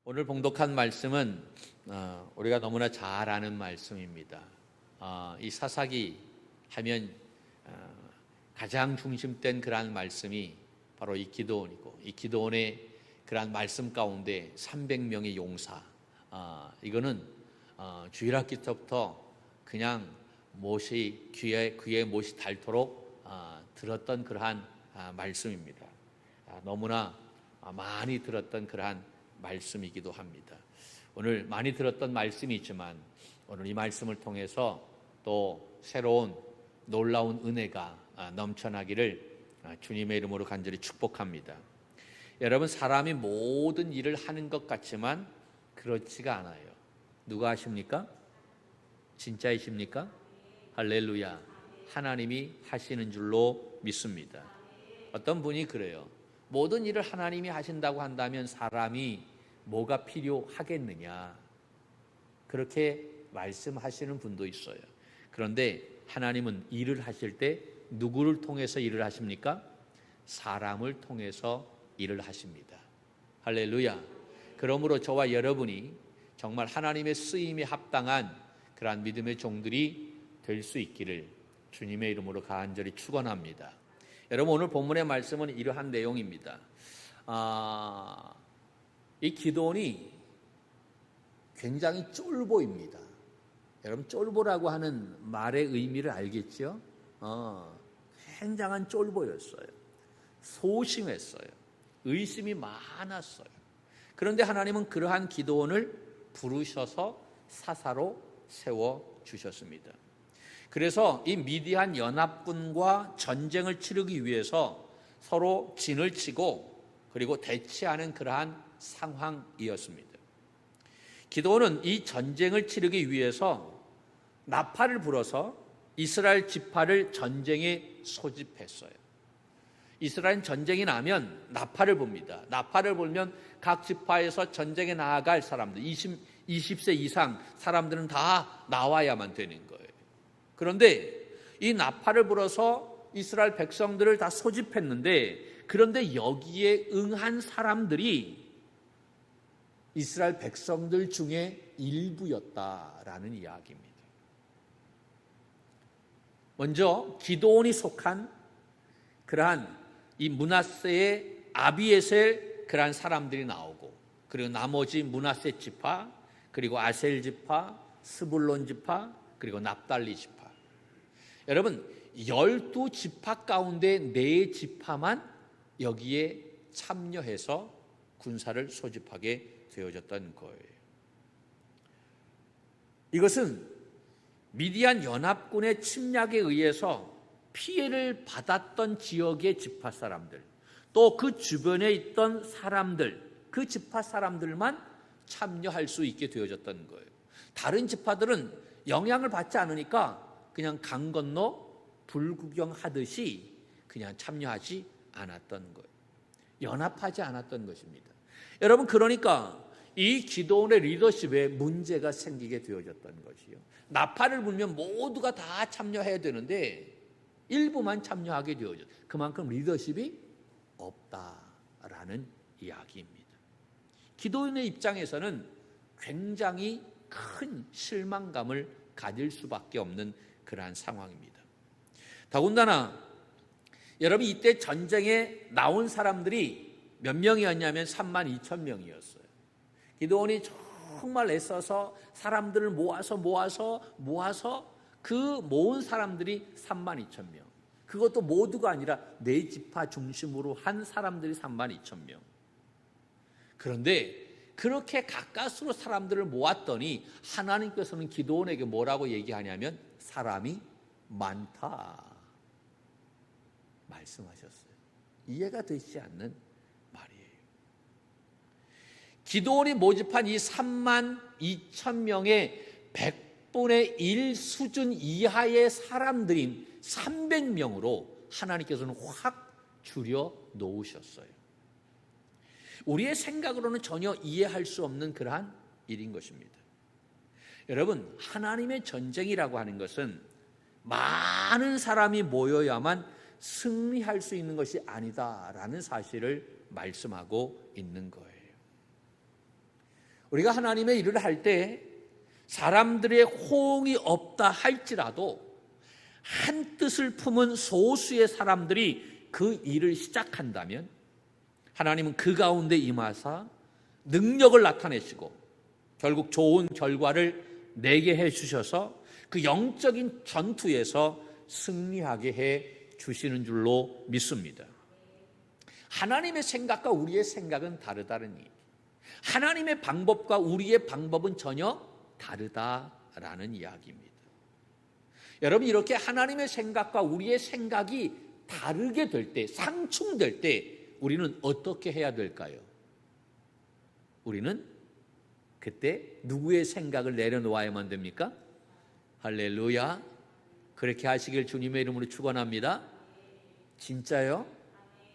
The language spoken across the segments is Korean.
오늘 봉독한 말씀은 우리가 너무나 잘 아는 말씀입니다. 이 사사기 하면 가장 중심된 그러한 말씀이 바로 이 기드온이고, 이 기드온의 그러한 말씀 가운데 300명의 용사, 이거는 주일학기 때부터 그냥 귀에 못이 닳도록 들었던 그러한 말씀입니다. 너무나 많이 들었던 그러한 말씀이기도 합니다. 오늘 많이 들었던 말씀이지만 오늘 이 말씀을 통해서 또 새로운 놀라운 은혜가 넘쳐나기를 주님의 이름으로 간절히 축복합니다. 여러분, 사람이 모든 일을 하는 것 같지만 그렇지가 않아요. 누가 하십니까? 진짜이십니까? 할렐루야. 하나님이 하시는 줄로 믿습니다. 어떤 분이 그래요. 모든 일을 하나님이 하신다고 한다면 사람이 뭐가 필요하겠느냐, 그렇게 말씀하시는 분도 있어요. 그런데 하나님은 일을 하실 때 누구를 통해서 일을 하십니까? 사람을 통해서 일을 하십니다. 할렐루야. 그러므로 저와 여러분이 정말 하나님의 쓰임에 합당한 그러한 믿음의 종들이 될 수 있기를 주님의 이름으로 간절히 축원합니다. 여러분, 오늘 본문의 말씀은 이러한 내용입니다. 이 기드온이 굉장히 쫄보입니다. 여러분, 쫄보라고 하는 말의 의미를 알겠죠? 굉장한 쫄보였어요. 소심했어요. 의심이 많았어요. 그런데 하나님은 그러한 기드온을 부르셔서 사사로 세워주셨습니다. 그래서 이 미디안 연합군과 전쟁을 치르기 위해서 서로 진을 치고 그리고 대치하는 그러한 상황이었습니다. 기드온은 이 전쟁을 치르기 위해서 나팔을 불어서 이스라엘 지파를 전쟁에 소집했어요. 이스라엘 전쟁이 나면 나팔을 붑니다. 나팔을 불면 각 지파에서 전쟁에 나아갈 사람들, 20세 이상 사람들은 다 나와야만 되는 거예요. 그런데 이 나팔을 불어서 이스라엘 백성들을 다 소집했는데, 그런데 여기에 응한 사람들이 이스라엘 백성들 중에 일부였다라는 이야기입니다. 먼저 기드온이 속한 그러한 이 므낫세의 아비에셀 그러한 사람들이 나오고, 그리고 나머지 므낫세 지파, 그리고 아셀 지파, 스불론 지파, 그리고 납달리 지파. 여러분, 12지파 가운데 4지파만 여기에 참여해서 군사를 소집하게 되어졌던 거예요. 이것은 미디안 연합군의 침략에 의해서 피해를 받았던 지역의 지파 사람들, 또 그 주변에 있던 사람들, 그 지파 사람들만 참여할 수 있게 되어졌던 거예요. 다른 지파들은 영향을 받지 않으니까 그냥 강 건너 불구경하듯이 그냥 참여하지 않았던 거예요. 연합하지 않았던 것입니다. 여러분, 그러니까 이 기드온의 리더십에 문제가 생기게 되어졌던 것이요. 나팔을 불면 모두가 다 참여해야 되는데 일부만 참여하게 되어졌어요. 그만큼 리더십이 없다라는 이야기입니다. 기드온의 입장에서는 굉장히 큰 실망감을 가질 수밖에 없는 그러한 상황입니다. 더군다나 여러분, 이때 전쟁에 나온 사람들이 몇 명이었냐면 32,000명이었어요. 기드온이 정말 애써서 사람들을 모아서 그 모은 사람들이 32,000명. 그것도 모두가 아니라 4지파 중심으로 한 사람들이 32,000명. 그런데 그렇게 가까스로 사람들을 모았더니 하나님께서는 기드온에게 뭐라고 얘기하냐면 사람이 많다 말씀하셨어요. 이해가 되지 않는 말이에요. 기드온이 모집한 이 32,000명의 100분의 1 수준 이하의 사람들인 300명으로 하나님께서는 확 줄여 놓으셨어요. 우리의 생각으로는 전혀 이해할 수 없는 그러한 일인 것입니다. 여러분, 하나님의 전쟁이라고 하는 것은 많은 사람이 모여야만 승리할 수 있는 것이 아니다라는 사실을 말씀하고 있는 거예요. 우리가 하나님의 일을 할 때 사람들의 호응이 없다 할지라도 한 뜻을 품은 소수의 사람들이 그 일을 시작한다면 하나님은 그 가운데 임하사 능력을 나타내시고 결국 좋은 결과를 내게 해 주셔서 그 영적인 전투에서 승리하게 해 주시는 줄로 믿습니다. 하나님의 생각과 우리의 생각은 다르다는 얘기. 하나님의 방법과 우리의 방법은 전혀 다르다라는 이야기입니다. 여러분, 이렇게 하나님의 생각과 우리의 생각이 다르게 될 때, 상충될 때 우리는 어떻게 해야 될까요? 우리는 그때 누구의 생각을 내려놓아야만 됩니까? 할렐루야. 그렇게 하시길 주님의 이름으로 축원합니다. 진짜요?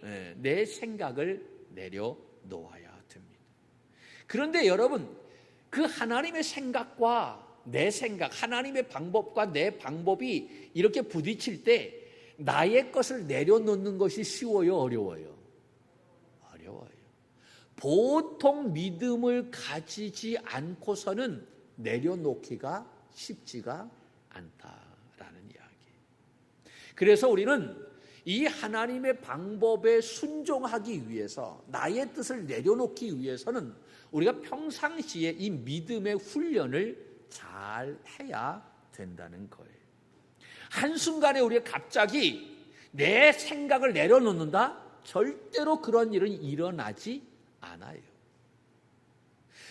네, 내 생각을 내려놓아야 됩니다. 그런데 여러분, 그 하나님의 생각과 내 생각, 하나님의 방법과 내 방법이 이렇게 부딪힐 때 나의 것을 내려놓는 것이 쉬워요, 어려워요? 어려워요. 보통 믿음을 가지지 않고서는 내려놓기가 쉽지가 않다라는 이야기. 그래서 우리는 이 하나님의 방법에 순종하기 위해서, 나의 뜻을 내려놓기 위해서는 우리가 평상시에 이 믿음의 훈련을 잘 해야 된다는 거예요. 한순간에 우리가 갑자기 내 생각을 내려놓는다? 절대로 그런 일은 일어나지 않아요.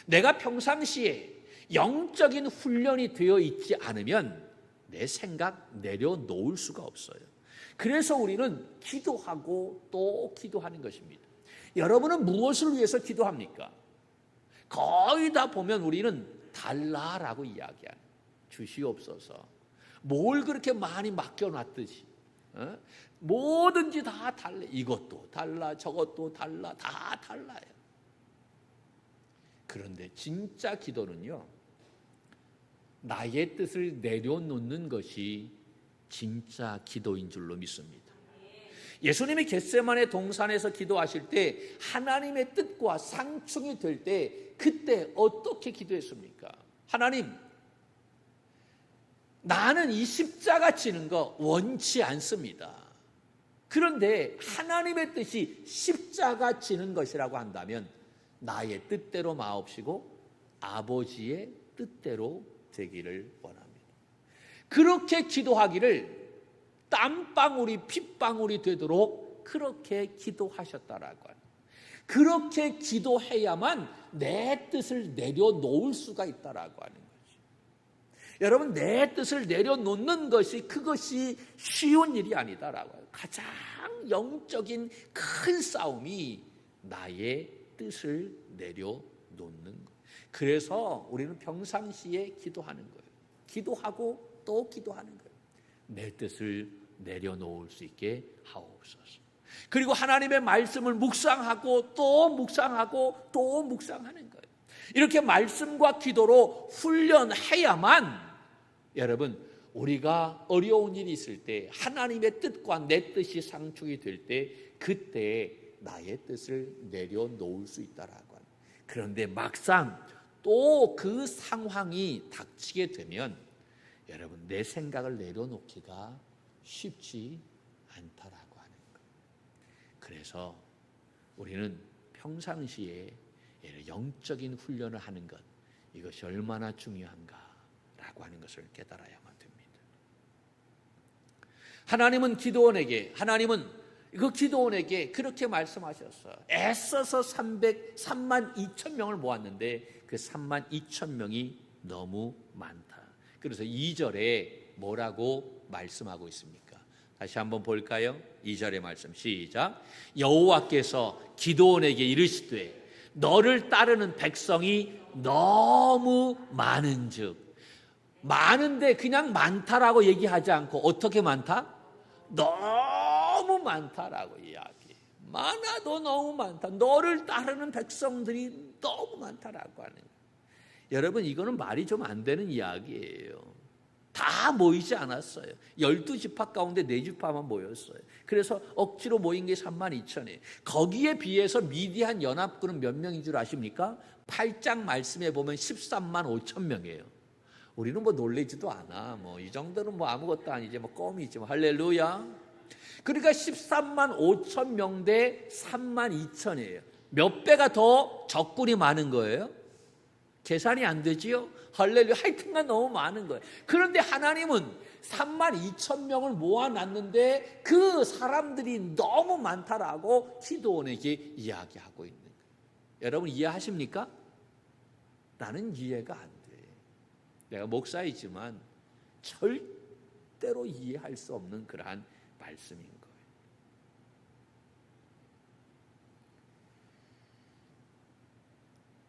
내가 평상시에 영적인 훈련이 되어 있지 않으면 내 생각 내려놓을 수가 없어요. 그래서 우리는 기도하고 또 기도하는 것입니다. 여러분은 무엇을 위해서 기도합니까? 거의 다 보면 우리는 달라라고 이야기하는, 주시옵소서. 뭘 그렇게 많이 맡겨놨듯이 뭐든지 다 달라. 이것도 달라, 저것도 달라, 다 달라요. 그런데 진짜 기도는요, 나의 뜻을 내려놓는 것이 진짜 기도인 줄로 믿습니다. 예수님이 겟세마네 동산에서 기도하실 때 하나님의 뜻과 상충이 될 때 그때 어떻게 기도했습니까? 하나님, 나는 이 십자가 지는 거 원치 않습니다. 그런데 하나님의 뜻이 십자가 지는 것이라고 한다면 나의 뜻대로 마옵시고 아버지의 뜻대로 되기를 원합니다. 그렇게 기도하기를 땀방울이 핏방울이 되도록 그렇게 기도하셨다라고 하는, 그렇게 기도해야만 내 뜻을 내려놓을 수가 있다라고 하는 거죠. 여러분, 내 뜻을 내려놓는 것이, 그것이 쉬운 일이 아니다라고 해요. 가장 영적인 큰 싸움이 나의 뜻을 내려놓는 것. 그래서 우리는 평상시에 기도하는 거예요. 기도하고 또 기도하는 거예요. 내 뜻을 내려놓을 수 있게 하옵소서. 그리고 하나님의 말씀을 묵상하고 또 묵상하고 또 묵상하는 거예요. 이렇게 말씀과 기도로 훈련해야만 여러분, 우리가 어려운 일이 있을 때, 하나님의 뜻과 내 뜻이 상충이 될 때, 그때 나의 뜻을 내려놓을 수 있다라고 하는. 그런데 막상 또 그 상황이 닥치게 되면 여러분, 내 생각을 내려놓기가 쉽지 않다라고 하는 거예요. 그래서 우리는 평상시에 영적인 훈련을 하는 것, 이것이 얼마나 중요한가라고 하는 것을 깨달아야만 됩니다. 하나님은 그 기드온에게 그렇게 말씀하셨어요. 애써서 3만 2천 명을 모았는데 그 3만 2천 명이 너무 많다. 그래서 2절에 뭐라고 말씀하고 있습니까? 다시 한번 볼까요? 2절의 말씀 시작. 여호와께서 기드온에게 이르시되 너를 따르는 백성이 너무 많은즉. 많은데 그냥 많다라고 얘기하지 않고 어떻게 많다? 너무 많다라고 이야기. 많아도 너무 많다. 너를 따르는 백성들이 너무 많다라고 하는 거예요. 여러분, 이거는 말이 좀 안 되는 이야기예요. 다 모이지 않았어요. 12지파 가운데 4지파만 모였어요. 그래서 억지로 모인 게 3만 2천이에요. 거기에 비해서 미디안 연합군은 몇 명인 줄 아십니까? 8장 말씀에 보면 13만 5천 명이에요. 우리는 뭐 놀래지도 않아. 뭐 이 정도는 뭐 아무것도 아니지. 뭐 껌이지. 뭐 할렐루야. 그러니까 13만 5천 명 대 3만 2천이에요. 몇 배가 더 적군이 많은 거예요? 계산이 안 되지요? 할렐루야. 하여튼간 너무 많은 거예요. 그런데 하나님은 3만 2천 명을 모아놨는데 그 사람들이 너무 많다라고 기드온에게 이야기하고 있는 거예요. 여러분 이해하십니까? 나는 이해가 안 돼. 내가 목사이지만 절대로 이해할 수 없는 그러한 말씀인 거예요.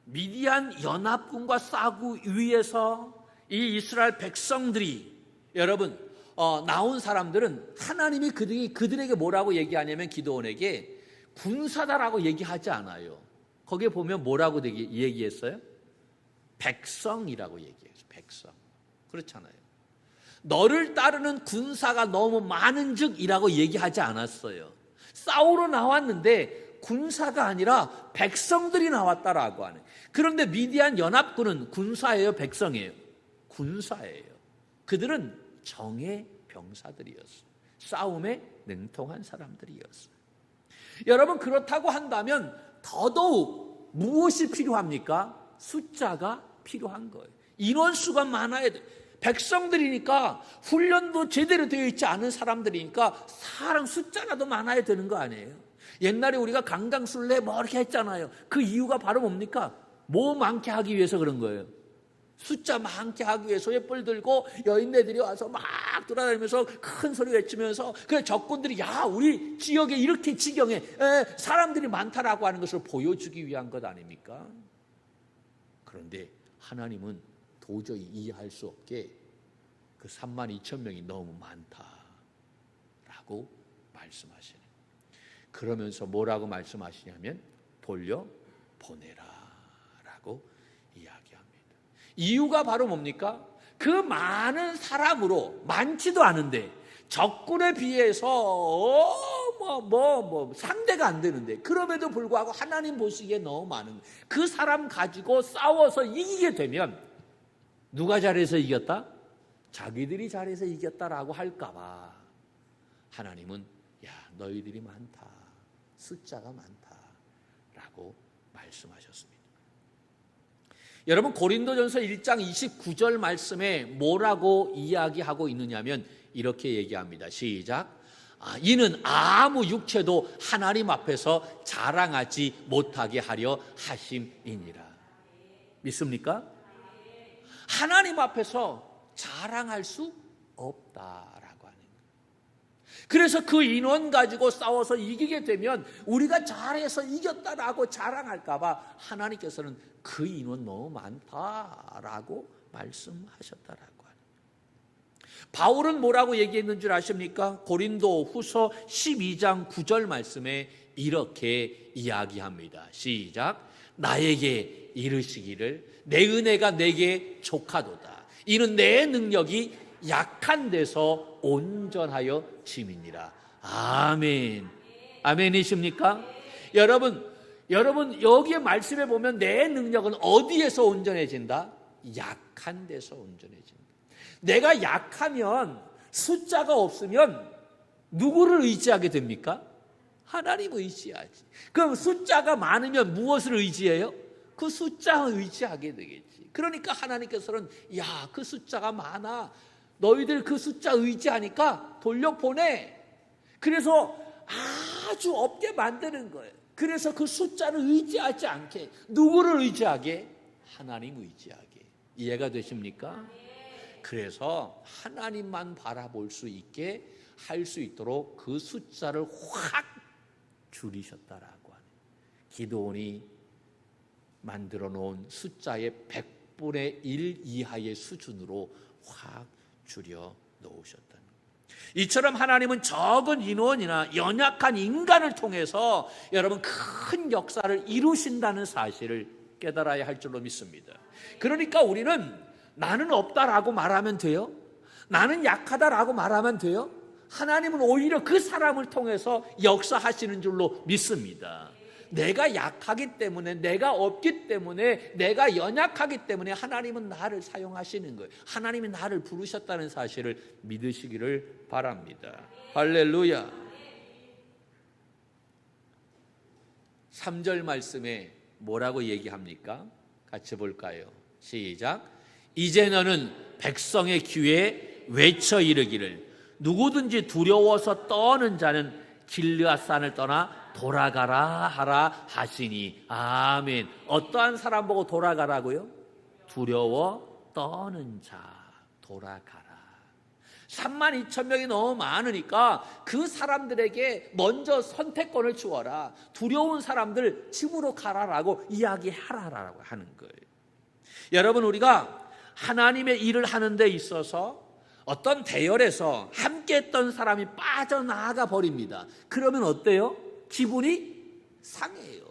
미디안 연합군과 싸우기 위해서 이 이스라엘 백성들이 여러분 나온 사람들은 하나님이 그들에게 뭐라고 얘기하냐면 기드온에게 군사다라고 얘기하지 않아요. 거기에 보면 뭐라고 얘기했어요? 백성이라고 얘기했어요. 백성. 그렇잖아요. 너를 따르는 군사가 너무 많은즉이라고 얘기하지 않았어요. 싸우러 나왔는데 군사가 아니라 백성들이 나왔다라고 하는. 그런데 미디안 연합군은 군사예요, 백성이에요? 군사예요. 그들은 정예 병사들이었어요. 싸움에 능통한 사람들이었어요. 여러분 그렇다고 한다면 더더욱 무엇이 필요합니까? 숫자가 필요한 거예요. 인원수가 많아야 돼요. 백성들이니까 훈련도 제대로 되어 있지 않은 사람들이니까 사람 숫자가 더 많아야 되는 거 아니에요? 옛날에 우리가 강강술래 뭐 이렇게 했잖아요. 그 이유가 바로 뭡니까? 뭐 많게 하기 위해서 그런 거예요. 숫자 많게 하기 위해 소예뿔 들고 여인네들이 와서 막 돌아다니면서 큰 소리 외치면서 그 적군들이 야 우리 지역에 이렇게 지경에 사람들이 많다라고 하는 것을 보여주기 위한 것 아닙니까? 그런데 하나님은 도저히 이해할 수 없게 그 3만 2천 명이 너무 많다라고 말씀하시는. 그러면서 뭐라고 말씀하시냐면 돌려보내라라고 이야기합니다. 이유가 바로 뭡니까? 그 많은 사람으로 많지도 않은데 적군에 비해서 상대가 안 되는데 그럼에도 불구하고 하나님 보시기에 너무 많은 그 사람 가지고 싸워서 이기게 되면 누가 잘해서 이겼다? 자기들이 잘해서 이겼다라고 할까 봐 하나님은 야 너희들이 많다. 숫자가 많다라고 말씀하셨습니다. 여러분 고린도전서 1장 29절 말씀에 뭐라고 이야기하고 있느냐면 이렇게 얘기합니다. 시작. 이는 아무 육체도 하나님 앞에서 자랑하지 못하게 하려 하심이니라. 믿습니까? 하나님 앞에서 자랑할 수 없다라고 하는 거예요. 그래서 그 인원 가지고 싸워서 이기게 되면 우리가 잘해서 이겼다라고 자랑할까 봐 하나님께서는 그 인원 너무 많다라고 말씀하셨다라고. 바울은 뭐라고 얘기했는 줄 아십니까? 고린도 후서 12장 9절 말씀에 이렇게 이야기합니다. 시작. 나에게 이르시기를 내 은혜가 내게 족하도다. 이는 내 능력이 약한 데서 온전하여 짐이니라. 아멘. 아멘이십니까? 여러분 여기에 말씀에 보면 내 능력은 어디에서 온전해진다? 약한 데서 온전해진다. 내가 약하면 숫자가 없으면 누구를 의지하게 됩니까? 하나님 의지하지. 그럼 숫자가 많으면 무엇을 의지해요? 그 숫자를 의지하게 되겠지. 그러니까 하나님께서는 야, 그 숫자가 많아. 너희들 그 숫자 의지하니까 돌려보내. 그래서 아주 없게 만드는 거예요. 그래서 그 숫자를 의지하지 않게 누구를 의지하게? 하나님 의지하게. 이해가 되십니까? 그래서 하나님만 바라볼 수 있게 할 수 있도록 그 숫자를 확 줄이셨다라고 하는. 기드온이 만들어 놓은 숫자의 100분의 1 이하의 수준으로 확 줄여 놓으셨다는 거예요. 이처럼 하나님은 적은 인원이나 연약한 인간을 통해서 여러분 큰 역사를 이루신다는 사실을 깨달아야 할 줄로 믿습니다. 그러니까 우리는 나는 없다라고 말하면 돼요? 나는 약하다라고 말하면 돼요? 하나님은 오히려 그 사람을 통해서 역사하시는 줄로 믿습니다. 내가 약하기 때문에, 내가 없기 때문에, 내가 연약하기 때문에 하나님은 나를 사용하시는 거예요. 하나님이 나를 부르셨다는 사실을 믿으시기를 바랍니다. 할렐루야. 3절 말씀에 뭐라고 얘기합니까? 같이 볼까요? 시작. 이제 너는 백성의 귀에 외쳐 이르기를 누구든지 두려워서 떠는 자는 길르앗산을 떠나 돌아가라 하라 하시니. 아멘. 어떠한 사람 보고 돌아가라고요? 두려워 떠는 자 돌아가라. 32,000명이 너무 많으니까 그 사람들에게 먼저 선택권을 주어라. 두려운 사람들 집으로 가라라고 이야기하라라고 하는 거예요. 여러분, 우리가 하나님의 일을 하는 데 있어서 어떤 대열에서 함께했던 사람이 빠져나가 버립니다. 그러면 어때요? 기분이 상해요.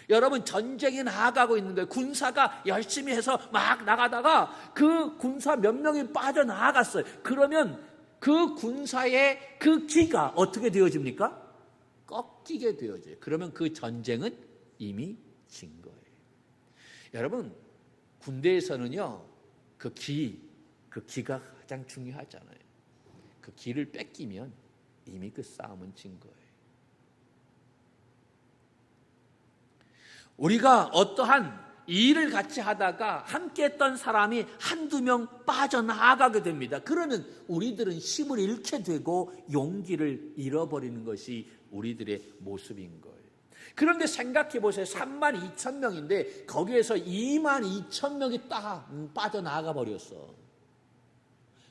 여러분, 전쟁에 나아가고 있는 거예요. 군사가 열심히 해서 막 나가다가 그 군사 몇 명이 빠져나갔어요. 그러면 그 군사의 그 기가 어떻게 되어집니까? 꺾이게 되어져요. 그러면 그 전쟁은 이미 진 거예요. 여러분, 군대에서는요, 그 기가 가장 중요하잖아요. 그 기를 뺏기면 이미 그 싸움은 진 거예요. 우리가 어떠한 일을 같이 하다가 함께 했던 사람이 한두 명 빠져나가게 됩니다. 그러면 우리들은 힘을 잃게 되고 용기를 잃어버리는 것이 우리들의 모습인 거예요. 그런데 생각해 보세요. 32,000명인데 거기에서 22,000명이 딱 빠져나가 버렸어.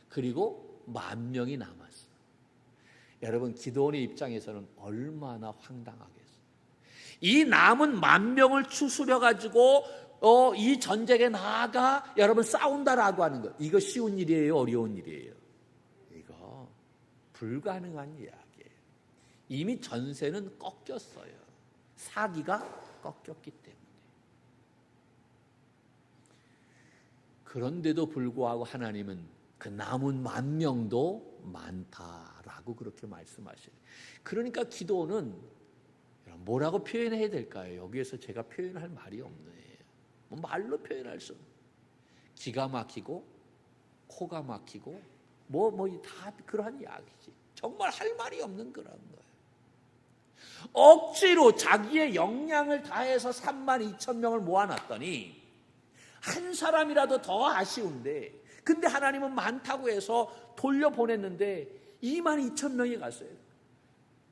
그리고 10,000명이 남았어. 여러분, 기드온의 입장에서는 얼마나 황당하겠어요. 이 남은 10,000명을 추스려 가지고 이 전쟁에 나아가 여러분 싸운다라고 하는 거, 이거 쉬운 일이에요? 어려운 일이에요? 이거 불가능한 이야기예요. 이미 전세는 꺾였어요. 사기가 꺾였기 때문에. 그런데도 불구하고 하나님은 그 남은 10,000명도 많다라고 그렇게 말씀하시네요. 그러니까 기도는 뭐라고 표현해야 될까요? 여기에서 제가 표현할 말이 없네요. 뭐 말로 표현할 수 없는, 기가 막히고 코가 막히고 다 그러한 이야기지. 정말 할 말이 없는 그런 거예요. 억지로 자기의 역량을 다해서 32,000명을 모아놨더니 한 사람이라도 더 아쉬운데, 근데 하나님은 많다고 해서 돌려보냈는데 22,000명이 갔어요.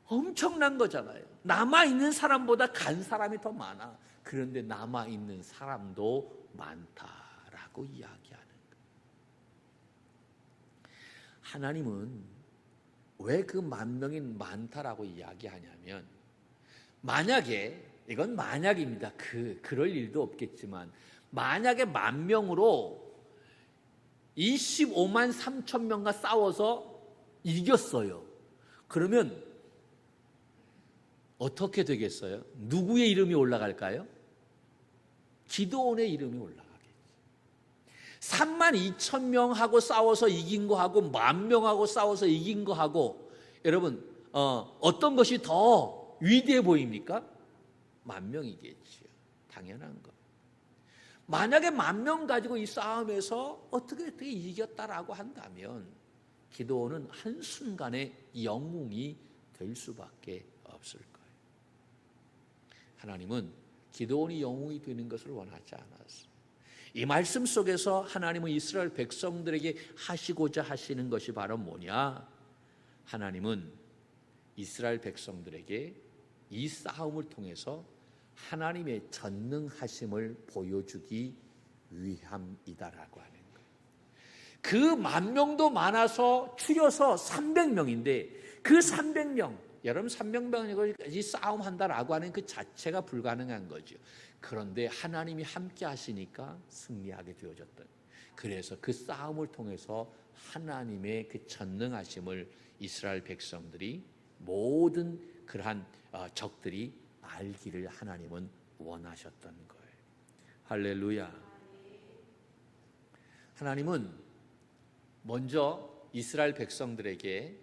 엄청난 거잖아요. 남아있는 사람보다 간 사람이 더 많아. 그런데 남아있는 사람도 많다라고 이야기하는 거예요. 하나님은 왜 그 10,000명이 많다라고 이야기하냐면, 만약에, 이건 만약입니다. 그럴 일도 없겠지만, 만약에 10,000명으로 25만 3천 명과 싸워서 이겼어요. 그러면 어떻게 되겠어요? 누구의 이름이 올라갈까요? 기드온의 이름이 올라가겠지. 32,000명하고 싸워서 이긴 거하고 10,000명하고 싸워서 이긴 거하고, 여러분 어떤 것이 더 위대해 보입니까? 10,000명이겠지요. 당연한 거. 만약에 10,000명 가지고 이 싸움에서 어떻게 이겼다라고 한다면 기드온은 한순간에 영웅이 될 수밖에 없을 거예요. 하나님은 기드온이 영웅이 되는 것을 원하지 않았어요. 이 말씀 속에서 하나님은 이스라엘 백성들에게 하시고자 하시는 것이 바로 뭐냐? 하나님은 이스라엘 백성들에게 이 싸움을 통해서 하나님의 전능하심을 보여주기 위함이다라고 하는 거예요. 그 10,000명도 많아서 추려서 300명인데 그 300명, 여러분 300명이 싸움한다라고 하는 그 자체가 불가능한 거죠. 그런데 하나님이 함께 하시니까 승리하게 되어졌다. 그래서 그 싸움을 통해서 하나님의 그 전능하심을 이스라엘 백성들이, 모든 그러한 적들이 알기를 하나님은 원하셨던 거예요. 할렐루야. 하나님은 먼저 이스라엘 백성들에게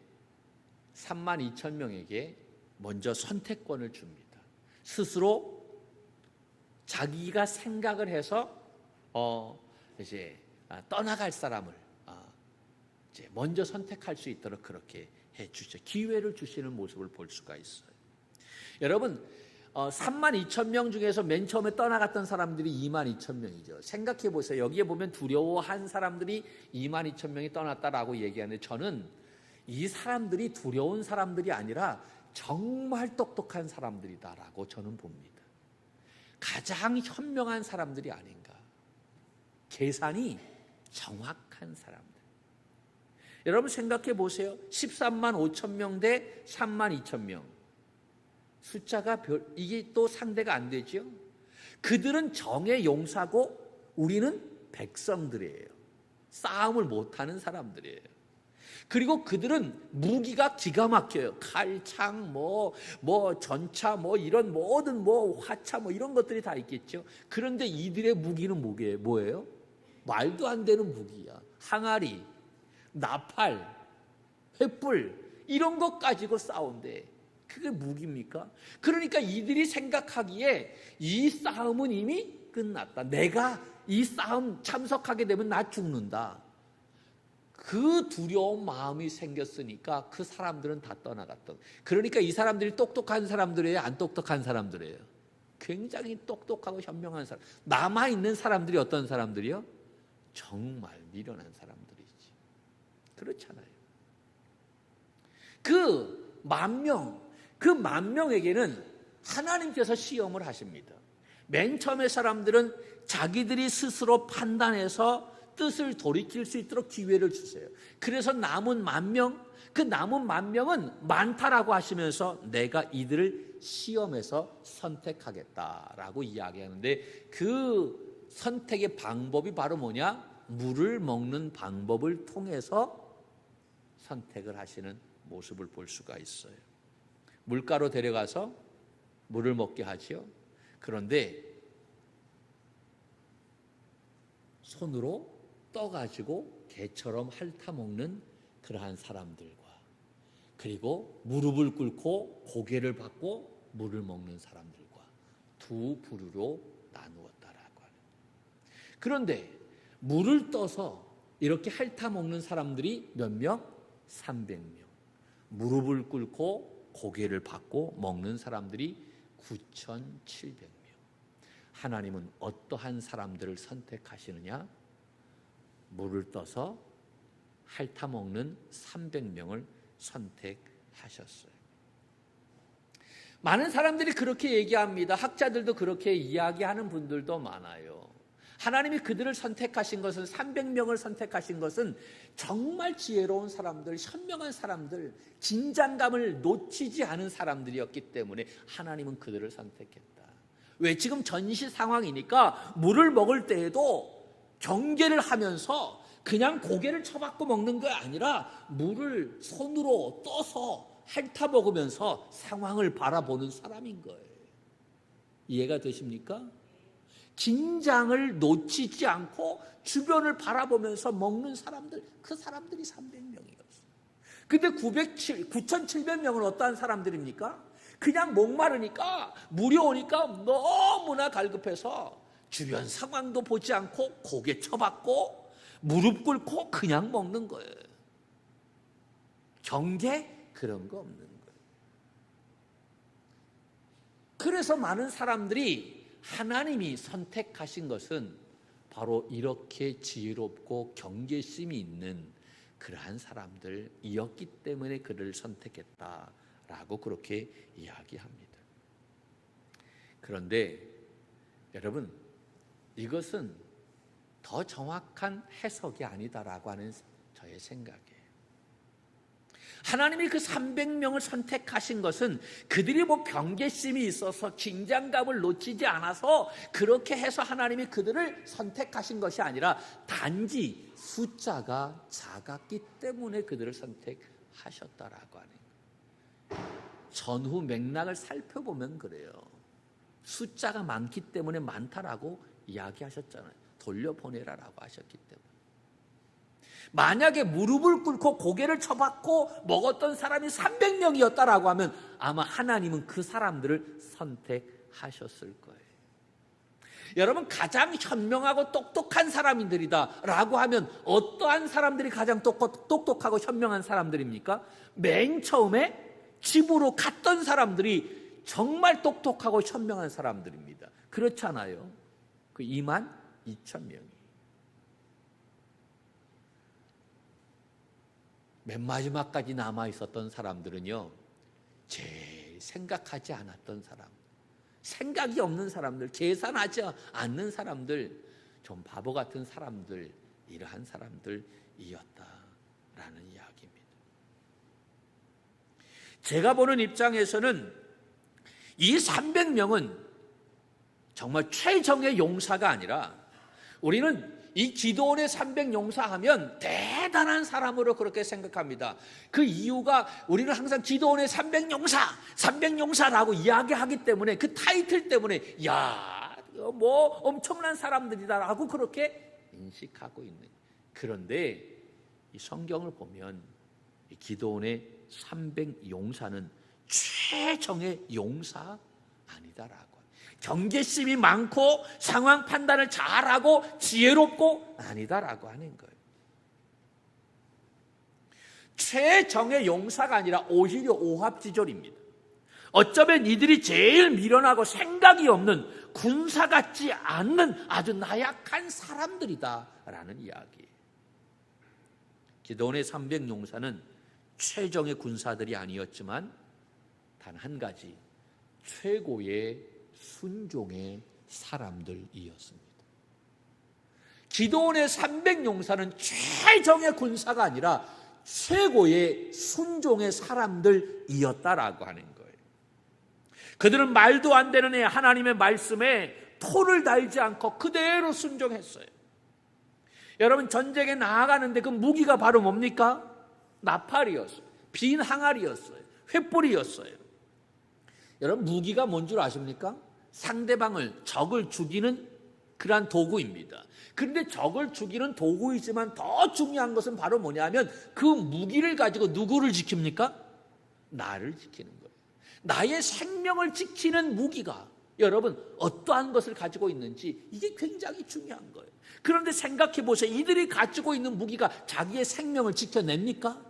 32,000명에게 먼저 선택권을 줍니다. 스스로 자기가 생각을 해서 이제 떠나갈 사람을 이제 먼저 선택할 수 있도록 그렇게 해주죠. 기회를 주시는 모습을 볼 수가 있어요. 여러분 32,000명 중에서 맨 처음에 떠나갔던 사람들이 22,000명이죠. 생각해 보세요. 여기에 보면 두려워한 사람들이 22,000명이 떠났다라고 얘기하는데 저는 이 사람들이 두려운 사람들이 아니라 정말 똑똑한 사람들이다라고 저는 봅니다. 가장 현명한 사람들이 아닌가. 계산이 정확한 사람들. 여러분 생각해 보세요. 13만 5천 명 대 3만 2천 명. 숫자가 이게 또 상대가 안 되죠. 그들은 정의 용사고 우리는 백성들이에요. 싸움을 못하는 사람들이에요. 그리고 그들은 무기가 기가 막혀요. 칼, 창, 전차, 이런 모든 화차 이런 것들이 다 있겠죠. 그런데 이들의 무기는 뭐예요? 말도 안 되는 무기야. 항아리, 나팔, 횃불 이런 것 가지고 싸운대. 그게 무기입니까? 그러니까 이들이 생각하기에 이 싸움은 이미 끝났다. 내가 이 싸움 참석하게 되면 나 죽는다. 그 두려운 마음이 생겼으니까 그 사람들은 다 떠나갔던. 그러니까 이 사람들이 똑똑한 사람들이에요? 안 똑똑한 사람들이에요? 굉장히 똑똑하고 현명한 사람. 남아있는 사람들이 어떤 사람들이요? 정말 미련한 사람들이지. 그렇잖아요. 그 만 명에게는 하나님께서 시험을 하십니다. 맨 처음에 사람들은 자기들이 스스로 판단해서 뜻을 돌이킬 수 있도록 기회를 주세요. 그래서 남은 10,000명, 그 남은 10,000명은 많다라고 하시면서 내가 이들을 시험해서 선택하겠다라고 이야기하는데 그 선택의 방법이 바로 뭐냐? 물을 먹는 방법을 통해서 선택을 하시는 모습을 볼 수가 있어요. 물가로 데려가서 물을 먹게 하지요. 그런데 손으로 떠가지고 개처럼 핥아먹는 그러한 사람들과 그리고 무릎을 꿇고 고개를 받고 물을 먹는 사람들과 두 부류로 나누었다라고 하는. 그런데 물을 떠서 이렇게 핥아먹는 사람들이 몇 명? 300명. 무릎을 꿇고 고개를 받고 먹는 사람들이 9,700명. 하나님은 어떠한 사람들을 선택하시느냐? 물을 떠서 핥아먹는 300명을 선택하셨어요. 많은 사람들이 그렇게 얘기합니다. 학자들도 그렇게 이야기하는 분들도 많아요. 하나님이 그들을 선택하신 것은 300명을 선택하신 것은 정말 지혜로운 사람들, 현명한 사람들, 긴장감을 놓치지 않은 사람들이었기 때문에 하나님은 그들을 선택했다. 왜? 지금 전시 상황이니까 물을 먹을 때에도 경계를 하면서 그냥 고개를 쳐박고 먹는 게 아니라 물을 손으로 떠서 핥아 먹으면서 상황을 바라보는 사람인 거예요. 이해가 되십니까? 긴장을 놓치지 않고 주변을 바라보면서 먹는 사람들, 그 사람들이 300명이었어요. 근데 9,700명은 어떠한 사람들입니까? 그냥 목마르니까 물이 오니까 너무나 갈급해서 주변 상황도 보지 않고 고개 쳐박고 무릎 꿇고 그냥 먹는 거예요. 경계 그런 거 없는 거예요. 그래서 많은 사람들이 하나님이 선택하신 것은 바로 이렇게 지혜롭고 경계심이 있는 그러한 사람들이었기 때문에 그를 선택했다라고 그렇게 이야기합니다. 그런데 여러분, 이것은 더 정확한 해석이 아니다라고 하는 저의 생각이에요. 하나님이 그 300명을 선택하신 것은 그들이 경계심이 있어서 긴장감을 놓치지 않아서 그렇게 해서 하나님이 그들을 선택하신 것이 아니라 단지 숫자가 작았기 때문에 그들을 선택하셨다라고 하는 거예요. 전후 맥락을 살펴보면 그래요. 숫자가 많기 때문에 많다라고 이야기하셨잖아요. 돌려보내라라고 하셨기 때문에. 만약에 무릎을 꿇고 고개를 쳐박고 먹었던 사람이 300명이었다라고 하면 아마 하나님은 그 사람들을 선택하셨을 하셨을 거예요. 여러분, 가장 현명하고 똑똑한 사람들이다 라고 하면 어떠한 사람들이 가장 똑똑하고 현명한 사람들입니까? 맨 처음에 집으로 갔던 사람들이 정말 똑똑하고 현명한 사람들입니다. 그렇잖아요. 그 22,000명이. 맨 마지막까지 남아있었던 사람들은요, 제일 생각하지 않았던 사람, 생각이 없는 사람들, 계산하지 않는 사람들, 좀 바보 같은 사람들, 이러한 사람들이었다라는 이야기입니다. 제가 보는 입장에서는 이 300명은 정말 최정의 용사가 아니라, 우리는 이 기드온의 300용사 하면 대단한 사람으로 그렇게 생각합니다. 그 이유가 우리는 항상 기드온의 300용사라고 이야기하기 때문에, 그 타이틀 때문에 야, 뭐 엄청난 사람들이다라고 그렇게 인식하고 있는. 그런데 이 성경을 보면 이 기드온의 300용사는 최정의 용사 아니다라고. 경계심이 많고 상황 판단을 잘하고 지혜롭고 아니다라고 하는 거예요. 최정의 용사가 아니라 오히려 오합지졸입니다. 어쩌면 이들이 제일 미련하고 생각이 없는, 군사 같지 않는 아주 나약한 사람들이다라는 이야기예요. 기드온의 300용사는 최정의 군사들이 아니었지만 단 한 가지, 최고의 순종의 사람들이었습니다. 기드온의 300용사는 최정의 군사가 아니라 최고의 순종의 사람들이었다라고 하는 거예요. 그들은 말도 안 되는 하나님의 말씀에 토를 달지 않고 그대로 순종했어요. 여러분, 전쟁에 나아가는데 그 무기가 바로 뭡니까? 나팔이었어요. 빈 항아리였어요. 횃불이었어요. 여러분, 무기가 뭔 줄 아십니까? 상대방을, 적을 죽이는 그러한 도구입니다. 그런데 적을 죽이는 도구이지만 더 중요한 것은 바로 뭐냐면 그 무기를 가지고 누구를 지킵니까? 나를 지키는 거예요. 나의 생명을 지키는 무기가 여러분 어떠한 것을 가지고 있는지, 이게 굉장히 중요한 거예요. 그런데 생각해 보세요. 이들이 가지고 있는 무기가 자기의 생명을 지켜냅니까?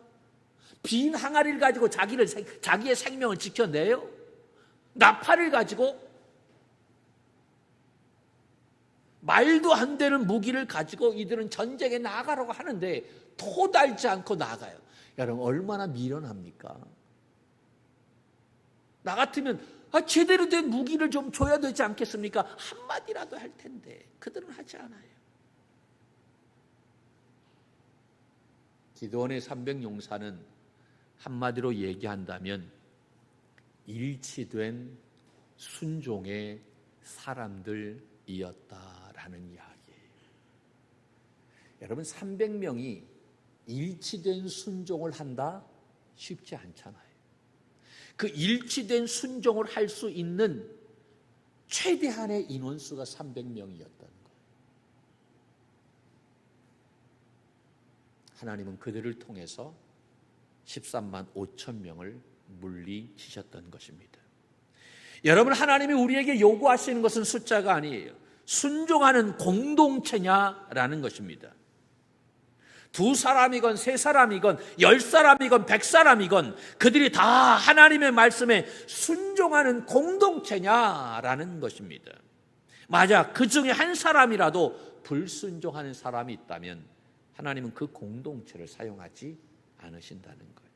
빈 항아리를 가지고 자기의 생명을 지켜내요? 나팔을 가지고, 말도 안 되는 무기를 가지고 이들은 전쟁에 나가려고 하는데 토 달지 않고 나가요. 여러분, 얼마나 미련합니까? 나 같으면 제대로 된 무기를 좀 줘야 되지 않겠습니까? 한마디라도 할 텐데 그들은 하지 않아요. 기드온의 300용사는 한마디로 얘기한다면 일치된 순종의 사람들이었다라는 이야기예요. 여러분, 300명이 일치된 순종을 한다? 쉽지 않잖아요. 그 일치된 순종을 할 수 있는 최대한의 인원수가 300명이었다는 거예요. 하나님은 그들을 통해서 13만 5천 명을 물리치셨던 것입니다. 여러분, 하나님이 우리에게 요구하시는 것은 숫자가 아니에요. 순종하는 공동체냐라는 것입니다. 2사람이건 3사람이건 10사람이건 100사람이건 그들이 다 하나님의 말씀에 순종하는 공동체냐라는 것입니다. 만약 그 중에 한 사람이라도 불순종하는 사람이 있다면 하나님은 그 공동체를 사용하지 않으신다는 거예요.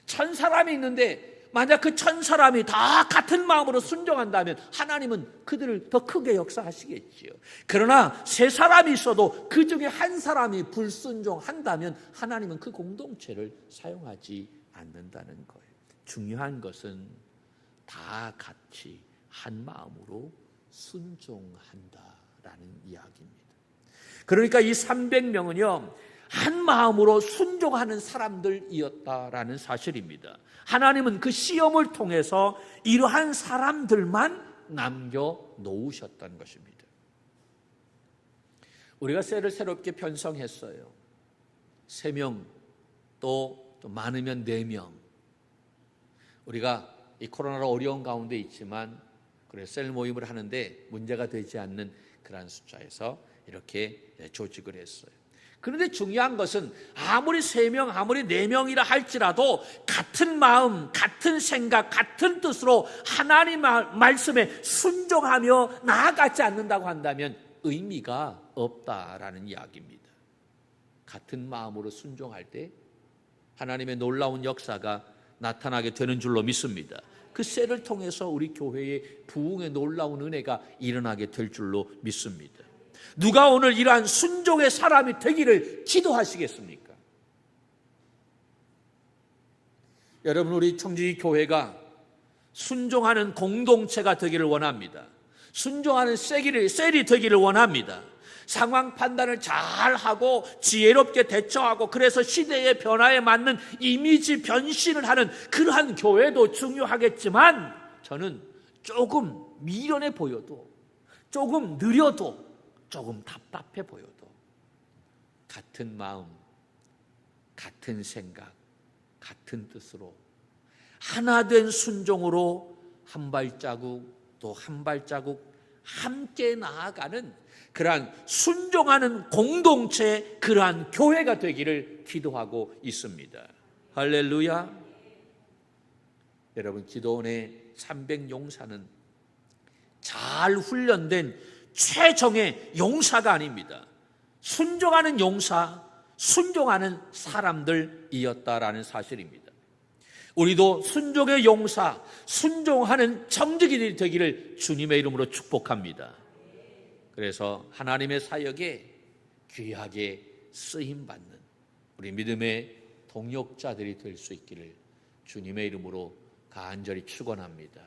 1000사람이 있는데 만약 그 1000사람이 다 같은 마음으로 순종한다면 하나님은 그들을 더 크게 역사하시겠지요. 그러나 3사람이 있어도 그 중에 한 사람이 불순종한다면 하나님은 그 공동체를 사용하지 않는다는 거예요. 중요한 것은 다 같이 한 마음으로 순종한다라는 이야기입니다. 그러니까 이 300명은요 한 마음으로 순종하는 사람들이었다라는 사실입니다. 하나님은 그 시험을 통해서 이러한 사람들만 남겨놓으셨던 것입니다. 우리가 셀을 새롭게 편성했어요. 3명, 또 많으면 4명. 우리가 이 코로나로 어려운 가운데 있지만 그래서 셀 모임을 하는데 문제가 되지 않는 그러한 숫자에서 이렇게 조직을 했어요. 그런데 중요한 것은 아무리 3명, 아무리 4명이라 할지라도 같은 마음, 같은 생각, 같은 뜻으로 하나님 말씀에 순종하며 나아가지 않는다고 한다면 의미가 없다라는 이야기입니다. 같은 마음으로 순종할 때 하나님의 놀라운 역사가 나타나게 되는 줄로 믿습니다. 그 셀을 통해서 우리 교회의 부흥의 놀라운 은혜가 일어나게 될 줄로 믿습니다. 누가 오늘 이러한 순종의 사람이 되기를 기도하시겠습니까? 여러분, 우리 청주희 교회가 순종하는 공동체가 되기를 원합니다. 순종하는 셀이 되기를 원합니다. 상황 판단을 잘하고 지혜롭게 대처하고 그래서 시대의 변화에 맞는 이미지 변신을 하는 그러한 교회도 중요하겠지만 저는 조금 미련해 보여도 조금 느려도 조금 답답해 보여도 같은 마음, 같은 생각, 같은 뜻으로 하나된 순종으로 한 발자국 또 한 발자국 함께 나아가는 그러한 순종하는 공동체, 그러한 교회가 되기를 기도하고 있습니다. 할렐루야. 여러분, 기도원의 300용사는 잘 훈련된 최정의 용사가 아닙니다. 순종하는 용사, 순종하는 사람들이었다라는 사실입니다. 우리도 순종의 용사, 순종하는 정직이들이 되기를 주님의 이름으로 축복합니다. 그래서 하나님의 사역에 귀하게 쓰임받는 우리 믿음의 동역자들이 될 수 있기를 주님의 이름으로 간절히 축원합니다.